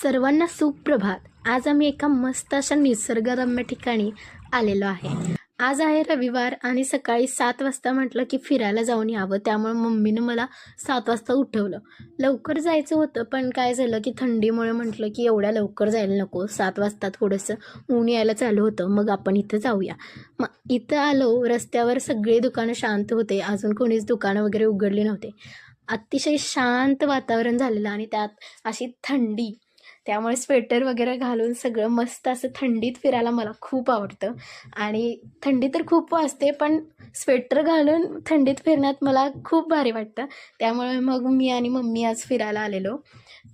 सर्वांना सुप्रभात. आज आम्ही एका मस्त अशा निसर्गरम्य ठिकाणी आलेलो आहे. आज आहे रविवार आणि सकाळी 7 वाजता म्हटलं की फिरायला जाऊन यावं. त्यामुळे मम्मीनं मला 7 वाजता उठवलं. लवकर जायचं होतं, पण काय झालं की थंडीमुळे म्हटलं की एवढ्या लवकर जायला नको. 7 वाजता थोडंसं ऊन यायला चालू होतं. मग आपण इथं जाऊया. मग इथं आलो. रस्त्यावर सगळे दुकानं शांत होते. अजून कोणीच दुकानं वगैरे उघडली नव्हते. अतिशय शांत वातावरण झालेलं आणि त्यात अशी थंडी. त्यामुळे स्वेटर वगैरे घालून सगळं मस्त असं थंडीत फिरायला मला खूप आवडतं. आणि थंडी तर खूप वाजते, पण स्वेटर घालून थंडीत फिरण्यात मला खूप भारी वाटतं. त्यामुळे मग मी आणि मम्मी आज फिरायला आलेलो.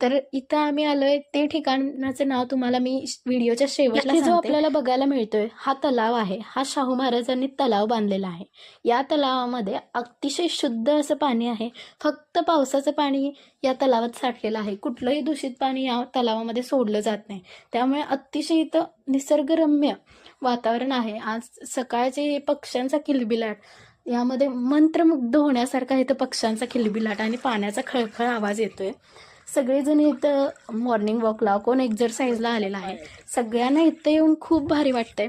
तर इथं आम्ही आलोय, ते ठिकाणाचं नाव तुम्हाला मी व्हिडिओच्या शेवटला जो आपल्याला बघायला मिळतोय हा तलाव आहे. हा शाहू महाराजांनी तलाव बांधलेला आहे. या तलावामध्ये अतिशय शुद्ध असं पाणी आहे. फक्त पावसाचं पाणी या तलावात साठलेलं आहे. कुठलंही दूषित पाणी या तलावामध्ये सोडलं जात नाही. त्यामुळे अतिशय इथं निसर्गरम्य वातावरण आहे. आज सकाळचे पक्ष्यांचा किलबिलाट, यामध्ये मंत्रमुग्ध होण्यासारखा इथं पक्ष्यांचा किलबिलाट आणि पाण्याचा खळखळ आवाज येतोय. सगळेजण इथं मॉर्निंग वॉकला, कोण एक्झरसाईजला आलेला आहे. सगळ्यांना इथं येऊन खूप भारी वाटतंय.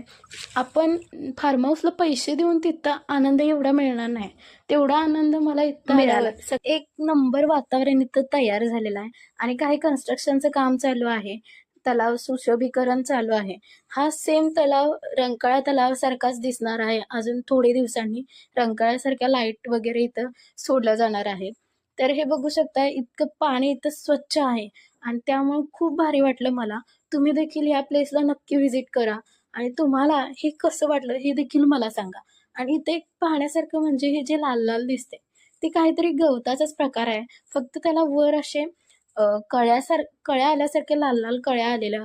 आपण फार्म हाऊसला पैसे देऊन तिथं आनंद एवढा मिळणार नाही, तेवढा आनंद मला इथं मिळाला. एक नंबर वातावरण इथं तयार झालेलं आहे आणि काही कन्स्ट्रक्शनचं काम चालू आहे. तलाव सुशोभीकरण चालू आहे. हा सेम तलाव रंकाळा तलावासारखाच दिसणार आहे. अजून थोडे दिवसांनी रंकाळ्यासारख्या लाईट वगैरे इथं सोडलं जाणार आहे. तर हे बघू शकता, इतकं पाणी इथं स्वच्छ आहे आणि त्यामुळे खूप भारी वाटलं मला. तुम्ही देखील या प्लेसला नक्की व्हिजिट करा आणि तुम्हाला हे कसं वाटलं हे देखील मला सांगा. आणि इथे एक पाहण्यासारखं म्हणजे हे जे लाल लाल दिसते ते काहीतरी गवताचाच प्रकार आहे. फक्त त्याला वर असे कळ्या आल्यासारख्या लाल लाल कळ्या आलेल्या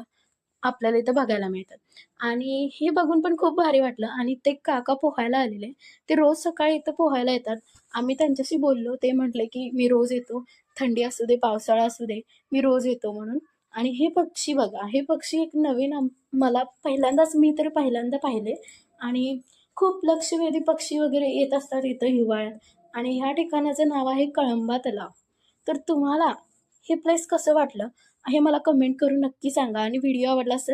आपल्याला इथं बघायला मिळतात. आणि हे बघून पण खूप भारी वाटलं. आणि ते काका पोहायला आलेले, ते रोज सकाळी इथं पोहायला येतात. आम्ही त्यांच्याशी बोललो. ते म्हटले की मी रोज येतो, थंडी असू दे पावसाळा असू दे, मी रोज येतो म्हणून. आणि हे पक्षी बघा, हे पक्षी एक नवीन मला पहिल्यांदाच, मी तर पहिल्यांदा पाहिले. आणि खूप लक्षवेधी पक्षी वगैरे येत असतात इथं हिवाळ्यात. आणि ह्या ठिकाणाचं नाव आहे कळंबा तलाव. तर तुम्हाला हे प्लेस कसं वाटलं हे मला कमेंट करून नक्की सांगा. आणि व्हिडिओ आवडला असेल